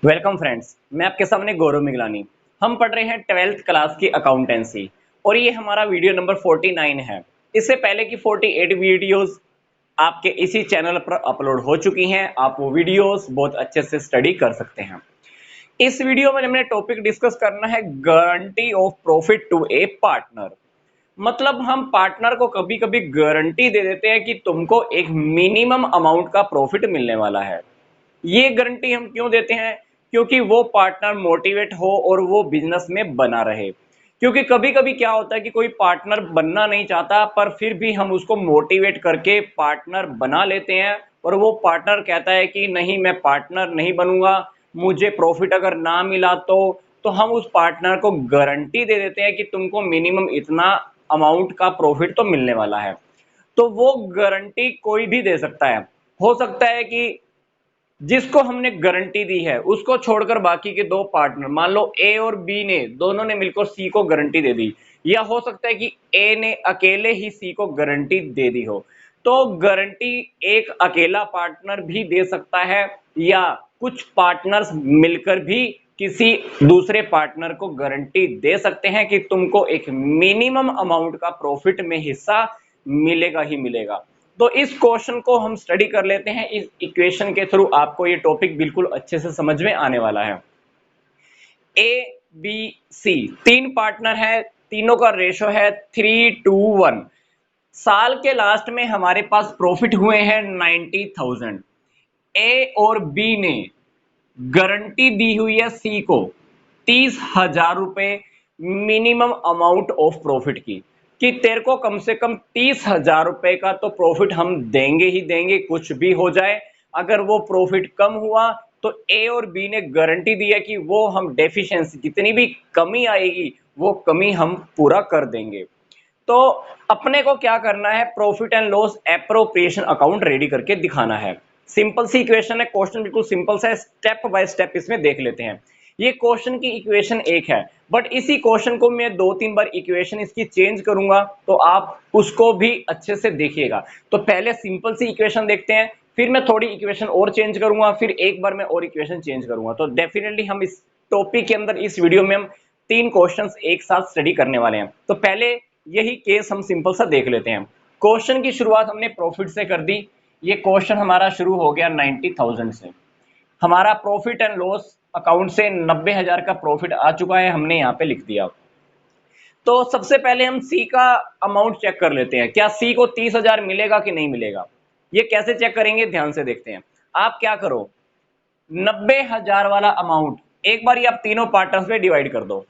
Welcome friends, मैं आपके सामने गौरव मिगलानी। हम पढ़ रहे हैं 12th क्लास की अकाउंटेंसी और ये हमारा वीडियो नंबर 49 है। इससे पहले की 48 वीडियोस आपके इसी चैनल पर अपलोड हो चुकी हैं। आप वो वीडियोस बहुत अच्छे से स्टडी कर सकते हैं। इस वीडियो में हमने टॉपिक डिस्कस करना है guarantee of profit to a partner. मतलब हम पार्टनर को कभी कभी गारंटी दे देते हैं कि तुमको एक मिनिमम अमाउंट का प्रॉफिट मिलने वाला है। ये गारंटी हम क्यों देते हैं? क्योंकि वो पार्टनर मोटिवेट हो और वो बिजनेस में बना रहे। क्योंकि कभी कभी क्या होता है कि कोई पार्टनर बनना नहीं चाहता, पर फिर भी हम उसको मोटिवेट करके पार्टनर बना लेते हैं और वो पार्टनर कहता है कि नहीं, मैं पार्टनर नहीं बनूंगा, मुझे प्रॉफिट अगर ना मिला तो हम उस पार्टनर को गारंटी दे देते हैं कि तुमको मिनिमम इतना अमाउंट का प्रॉफिट तो मिलने वाला है। तो वो गारंटी कोई भी दे सकता है। हो सकता है कि जिसको हमने गारंटी दी है उसको छोड़कर बाकी के दो पार्टनर, मान लो ए और बी ने दोनों ने मिलकर सी को गारंटी दे दी, या हो सकता है कि ए ने अकेले ही सी को गारंटी दे दी हो। तो गारंटी एक अकेला पार्टनर भी दे सकता है या कुछ पार्टनर्स मिलकर भी किसी दूसरे पार्टनर को गारंटी दे सकते हैं कि तुमको एक मिनिमम अमाउंट का प्रॉफिट में हिस्सा मिलेगा ही मिलेगा। तो इस क्वेश्चन को हम स्टडी कर लेते हैं। इस इक्वेशन के थ्रू आपको ये टॉपिक बिल्कुल अच्छे से समझ में आने वाला है। ए बी सी तीन पार्टनर है, तीनों का रेशो है 3:1। साल के लास्ट में हमारे पास प्रॉफिट हुए हैं 90,000। ए और बी ने गारंटी दी हुई है सी को 30,000 रुपए मिनिमम अमाउंट ऑफ प्रॉफिट की, कि तेरे को कम से कम 30,000 रुपए का तो प्रॉफिट हम देंगे ही देंगे, कुछ भी हो जाए। अगर वो प्रॉफिट कम हुआ तो ए और बी ने गारंटी दी है कि वो हम डेफिशिएंसी, जितनी भी कमी आएगी वो कमी हम पूरा कर देंगे। तो अपने को क्या करना है, profit and loss appropriation account ready करके दिखाना है। सिंपल सी इक्वेशन है, क्वेश्चन बिल्कुल सिंपल सा है, स्टेप बाय स्टेप इसमें देख लेते हैं। ये क्वेश्चन की इक्वेशन एक है, बट इसी क्वेश्चन को मैं दो तीन बार इक्वेशन इसकी चेंज करूंगा, तो आप उसको भी अच्छे से देखिएगा। तो पहले सिंपल सी इक्वेशन देखते हैं, फिर मैं थोड़ी इक्वेशन और चेंज करूंगा, फिर एक बार मैं और इक्वेशन चेंज करूंगा। तो डेफिनेटली हम इस टॉपिक के अंदर, इस वीडियो में हम तीन क्वेश्चंस एक साथ स्टडी करने वाले हैं। तो पहले यही केस हम सिंपल सा देख लेते हैं। क्वेश्चन की शुरुआत हमने प्रॉफिट से कर दी। ये क्वेश्चन हमारा शुरू हो गया 90,000 से। हमारा प्रॉफिट एंड लॉस अकाउंट से 90,000 का प्रॉफिट आ चुका है, हमने यहाँ पे लिख दिया। तो सबसे पहले हम सी का अमाउंट चेक कर लेते हैं, क्या सी को 30,000 मिलेगा कि नहीं मिलेगा। ये कैसे चेक करेंगे, ध्यान से देखते हैं। आप क्या करो, 90,000 वाला अमाउंट एक बार आप तीनों पार्टनर्स में डिवाइड कर दो।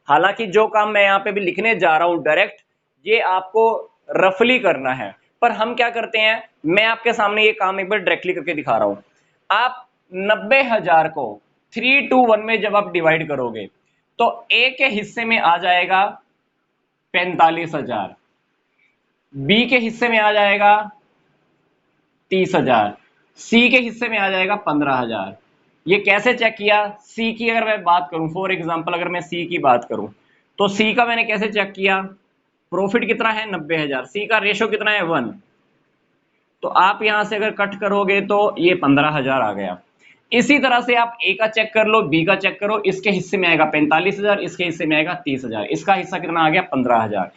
हालांकि जो काम मैं यहाँ पे भी लिखने जा रहा हूं डायरेक्ट, ये आपको रफली करना है, पर हम क्या करते हैं, मैं आपके सामने ये काम एक बार डायरेक्टली करके दिखा रहा हूं। आप 90,000 को 3:1 में जब आप डिवाइड करोगे तो ए के हिस्से में आ जाएगा 45,000, बी के हिस्से में आ जाएगा 30,000, सी के हिस्से में आ जाएगा 15,000। ये कैसे चेक किया, सी की अगर मैं बात करूं, फॉर एग्जांपल अगर मैं सी की बात करूं, तो सी का मैंने कैसे चेक किया, प्रॉफिट कितना है 90,000, सी का रेशो कितना है 1। तो आप यहां से अगर कट करोगे तो ये 15,000 आ गया। इसी तरह से आप ए का चेक कर लो, बी का चेक करो, इसके हिस्से में आएगा 45,000, इसके हिस्से में आएगा 30,000, इसका हिस्सा कितना आ गया 15,000।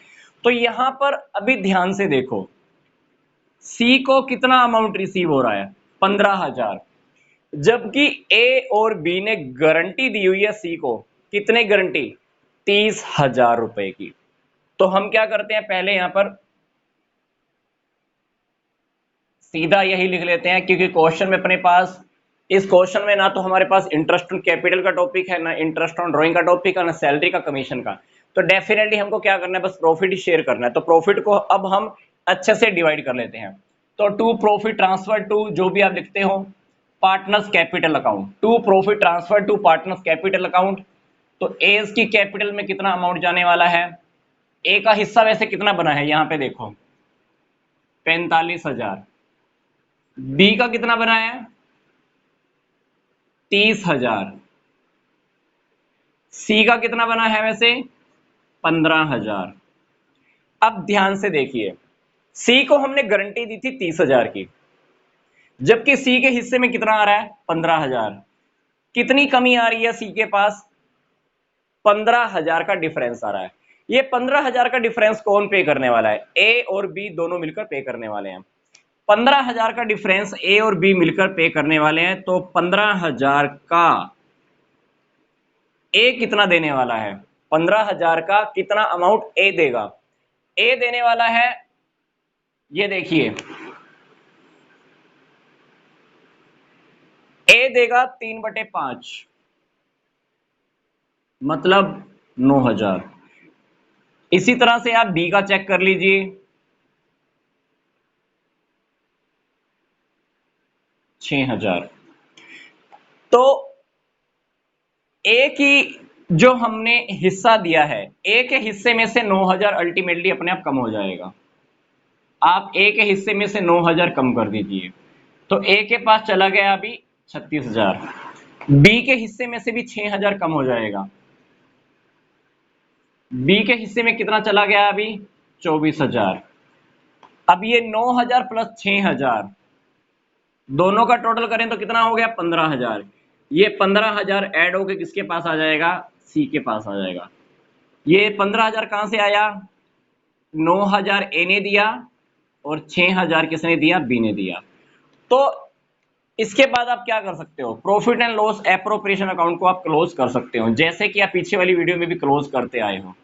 तो यहां पर अभी ध्यान से देखो, सी को कितना अमाउंट रिसीव हो रहा है 15,000, जबकि ए और बी ने गारंटी दी हुई है सी को, कितने गारंटी, 30,000 रुपए की। तो हम क्या करते हैं, पहले यहां पर सीधा यही लिख लेते हैं, क्योंकि क्वेश्चन में अपने पास, इस क्वेश्चन में ना तो हमारे पास इंटरेस्ट ऑन कैपिटल का टॉपिक है, ना इंटरेस्ट ऑन ड्राइंग का टॉपिक है, ना सैलरी का, कमीशन का। तो डेफिनेटली हमको क्या करना है, बस प्रॉफिट ही शेयर करना है। तो प्रॉफिट को अब हम अच्छे से डिवाइड कर लेते हैं। तो टू प्रॉफिट ट्रांसफर टू, जो भी आप लिखते हो, partners capital account, to profit transfer to partners capital account. तो एज की कैपिटल में कितना अमाउंट जाने वाला है, ए का हिस्सा वैसे कितना बना है यहां पे देखो 45,000, बी का कितना बना है 30,000, सी का कितना बना है वैसे 15,000। अब ध्यान से देखिए, सी को हमने गारंटी दी थी 30,000 की, जबकि सी के हिस्से में कितना आ रहा है 15,000। कितनी कमी आ रही है सी के पास? 15,000 का डिफरेंस आ रहा है। ये 15,000 का डिफरेंस कौन पे करने वाला है? ए और बी दोनों मिलकर पे करने वाले हैं। 15,000 का डिफरेंस ए और बी मिलकर पे करने वाले हैं, तो 15,000 का ए कितना देने वाला है? 15,000 का कितना अमाउंट ए देगा? ए देने वाला है, ये देखिए, ए देगा 3/5, मतलब 9,000। इसी तरह से आप बी का चेक कर लीजिए, 6,000। तो ए की जो हमने हिस्सा दिया है, ए के हिस्से में से 9,000 अल्टीमेटली अपने आप कम हो जाएगा। आप ए के हिस्से में से 9,000 कम कर दीजिए, तो ए के पास चला गया अभी 36,000। बी के हिस्से में से भी 6,000 कम हो जाएगा। बी के हिस्से में कितना चला गया अभी? 24,000। अब ये 9,000 प्लस 6,000 दोनों का टोटल करें तो कितना हो गया? 15,000। ये 15,000 ऐड होकर किसके पास आ जाएगा? सी के पास आ जाएगा। ये 15,000 कहां से आया? 9,000 ए ने दिया और 6,000 किसने दिया? बी ने दिया। तो इसके बाद आप क्या कर सकते हो? Profit and loss appropriation account को आप क्लोज कर सकते हो, जैसे कि आप पीछे वाली वीडियो में भी क्लोज करते आए हो।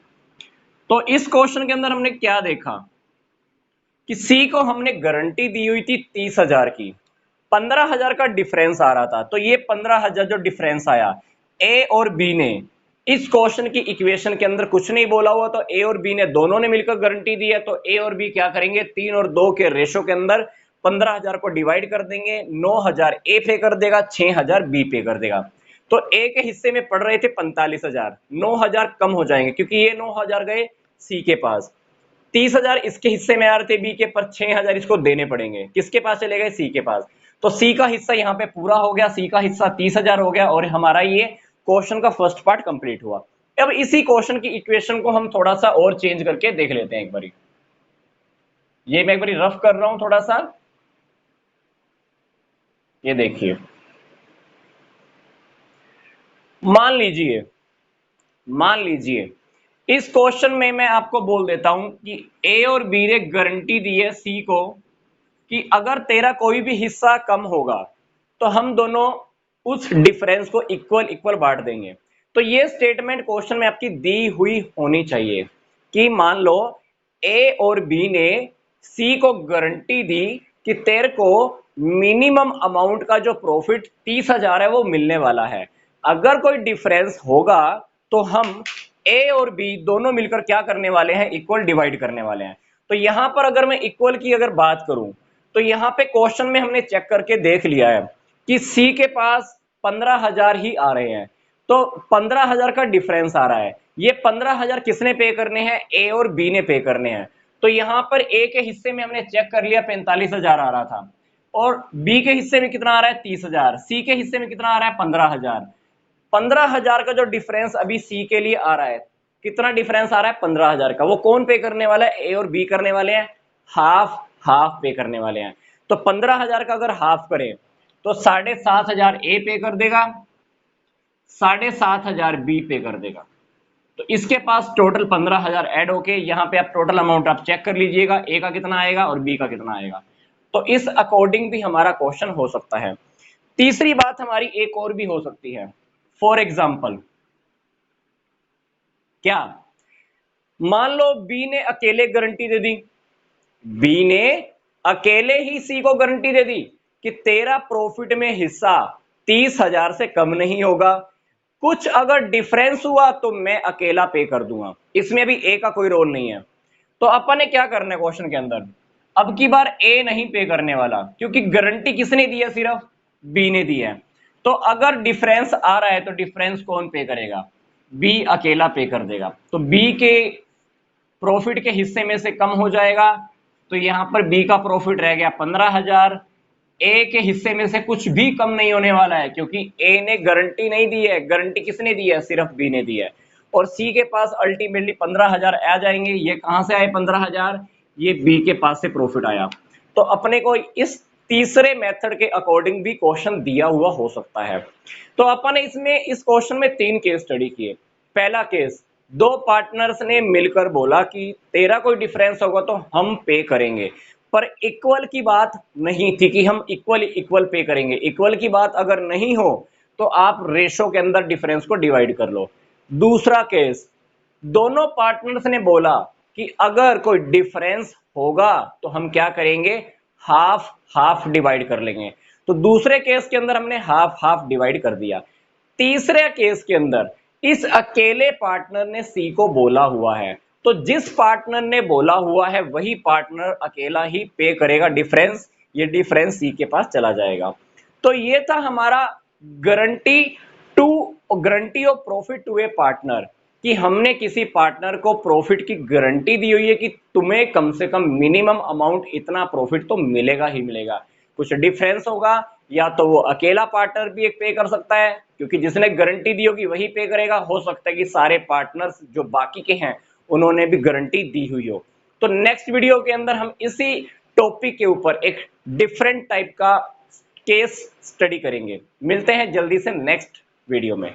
तो इस क्वेश्चन के अंदर हमने क्या देखा कि सी को हमने गारंटी दी हुई थी 30,000 की, 15,000 का डिफरेंस आ रहा था। तो ये 15,000 जो डिफरेंस आया, ए और बी ने इस क्वेश्चन की इक्वेशन के अंदर कुछ नहीं बोला हुआ, तो ए और बी ने दोनों ने मिलकर गारंटी दी है। तो ए और बी क्या करेंगे? 3 और 2 के रेशो के अंदर 15,000 को डिवाइड कर देंगे। 9,000 ए पे कर देगा, 6,000 बी पे कर देगा। तो ए के हिस्से में पड़ रहे थे 45,000, 9,000 कम हो जाएंगे क्योंकि ये 9,000 गए सी के पास, 30,000 इसके हिस्से में आ रहे थे बी के, पर 6,000 इसको देने पड़ेंगे। किसके पास चले गए? सी के पास। तो सी का हिस्सा यहाँ पे पूरा हो गया, सी का हिस्सा 30,000 हो गया, और हमारा ये क्वेश्चन का फर्स्ट पार्ट कंप्लीट हुआ। अब इसी क्वेश्चन की इक्वेशन को हम थोड़ा सा और चेंज करके देख लेते हैं एक बारी। ये मैं एक बारी रफ कर रहा हूं थोड़ा सा, ये देखिए। मान लीजिए इस क्वेश्चन में मैं आपको बोल देता हूं कि ए और बी ने गारंटी दी है सी को कि अगर तेरा कोई भी हिस्सा कम होगा तो हम दोनों उस डिफरेंस को इक्वल इक्वल बांट देंगे। तो ये स्टेटमेंट क्वेश्चन में आपकी दी हुई होनी चाहिए कि मान लो ए और बी ने सी को गारंटी दी कि तेरे को मिनिमम अमाउंट का जो प्रॉफिट 30,000 है वो मिलने वाला है। अगर कोई डिफरेंस होगा तो हम ए और बी दोनों मिलकर क्या करने वाले हैं? इक्वल डिवाइड करने वाले हैं। तो यहां पर अगर मैं इक्वल की अगर बात करूं तो यहां पे क्वेश्चन में हमने चेक करके देख लिया है कि सी के पास 15,000 ही आ रहे हैं, तो 15,000 का डिफरेंस आ रहा है। ये 15,000 किसने पे करने हैं? ए और बी ने पे करने हैं। तो यहां पर ए के हिस्से में हमने चेक कर लिया 45,000 आ रहा था, और बी के हिस्से में कितना आ रहा है? 30,000। सी के हिस्से में कितना आ रहा है? 15,000। 15,000 का जो डिफरेंस अभी सी के लिए आ रहा है, कितना डिफरेंस आ रहा है? 15,000 का। वो कौन पे करने वाला है? ए और बी करने वाले हैं, हाफ हाफ पे करने वाले हैं। तो 15,000 का अगर हाफ करें तो 7,500 ए पे कर देगा, 7,500 बी पे कर देगा। तो इसके पास टोटल 15,000 ऐड होके यहाँ पे आप टोटल अमाउंट आप चेक कर लीजिएगा, ए का कितना आएगा और बी का कितना आएगा। तो इस अकॉर्डिंग भी हमारा क्वेश्चन हो सकता है। तीसरी बात हमारी एक और भी हो सकती है। फॉर एग्जाम्पल, क्या मान लो बी ने अकेले गारंटी दे दी, बी ने अकेले ही सी को गारंटी दे दी कि तेरा प्रॉफिट में हिस्सा 30,000 से कम नहीं होगा, कुछ अगर डिफरेंस हुआ तो मैं अकेला पे कर दूंगा, इसमें भी ए का कोई रोल नहीं है। तो अपन ने क्या करना है क्वेश्चन के अंदर? अब की बार ए नहीं पे करने वाला, क्योंकि गारंटी किसने दी है? सिर्फ बी ने दी है। तो अगर डिफरेंस आ रहा है तो डिफरेंस कौन पे करेगा? बी अकेला पे कर देगा। तो बी के प्रॉफिट के हिस्से में से कम हो जाएगा, तो यहां पर बी का प्रॉफिट रह गया 15,000। ए के हिस्से में से कुछ भी कम नहीं होने वाला है, क्योंकि ए ने गारंटी नहीं दी है, गारंटी किसने दी है? सिर्फ बी ने दी है। और सी के पास अल्टीमेटली 15,000 आ जाएंगे। ये कहां से आए 15,000? ये बी के पास से प्रॉफिट आया। तो अपने को इस तीसरे मेथड के अकॉर्डिंग भी क्वेश्चन दिया हुआ हो सकता है। तो अपन इसमें इस क्वेश्चन में 3 केस स्टडी किए। पहला केस, 2 पार्टनर्स ने मिलकर बोला कि तेरा कोई डिफरेंस होगा तो हम पे करेंगे, पर इक्वल की बात नहीं थी कि हम इक्वल इक्वल पे करेंगे। इक्वल की बात अगर नहीं हो तो आप रेशो के अंदर डिफरेंस को डिवाइड कर लो। दूसरा केस, दोनों पार्टनर्स ने बोला कि अगर कोई डिफरेंस होगा तो हम क्या करेंगे, हाफ हाफ डिवाइड कर लेंगे। तो दूसरे केस के अंदर हमने हाफ हाफ डिवाइड कर दिया। तीसरे केस के अंदर इस अकेले पार्टनर ने सी को बोला हुआ है, तो जिस पार्टनर ने बोला हुआ है वही पार्टनर अकेला ही पे करेगा डिफरेंस, ये डिफरेंस सी के पास चला जाएगा। तो ये था हमारा guarantee to guarantee of profit to a partner, कि हमने किसी पार्टनर को प्रॉफिट की गारंटी दी हुई है कि तुम्हें कम से कम मिनिमम अमाउंट इतना प्रॉफिट तो मिलेगा ही मिलेगा। कुछ डिफरेंस होगा या तो वो अकेला पार्टनर भी एक पे कर सकता है, क्योंकि जिसने गारंटी दी होगी वही पे करेगा। हो सकता है कि सारे पार्टनर्स जो बाकी के हैं उन्होंने भी गारंटी दी हुई हो। तो नेक्स्ट वीडियो के अंदर हम इसी टॉपिक के ऊपर एक डिफरेंट टाइप का केस स्टडी करेंगे। मिलते हैं जल्दी से नेक्स्ट वीडियो में।